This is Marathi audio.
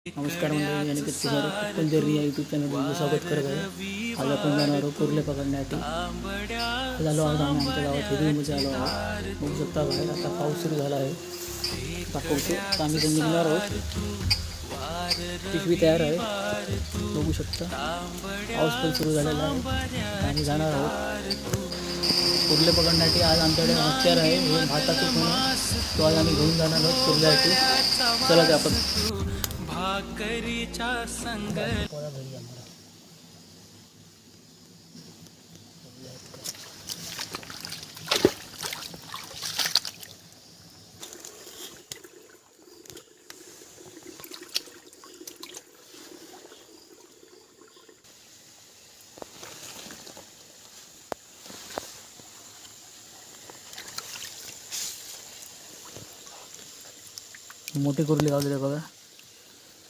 नमस्कार मंडळी, आणि किती पंजरी या यूट्यूब चॅनलमध्ये स्वागत करत आहे. आज आपण जाणार आहोत कुर्ले पकडण्यासाठी. झालो आज आम्ही आमच्या गावात हिरवीमध्ये आलो आहोत. बघू शकता बाहेर आता पाऊस सुरू झाला आहे. दाखवतो तर आम्ही पण निघणार आहोत. पिशवी तयार आहे, बघू शकता. पाऊस पण सुरू झालेला आहे. आम्ही जाणार आहोत कुर्ले पकडण्यासाठी. आज आमच्याकडे हत्यार आहे, हे भाताचं पण तो आज आम्ही घेऊन जाणार आहोत कुर्ल्यासाठी. चला ते आपण भाकरीच्या संग मोठी कुर्ली गावलेली बघा.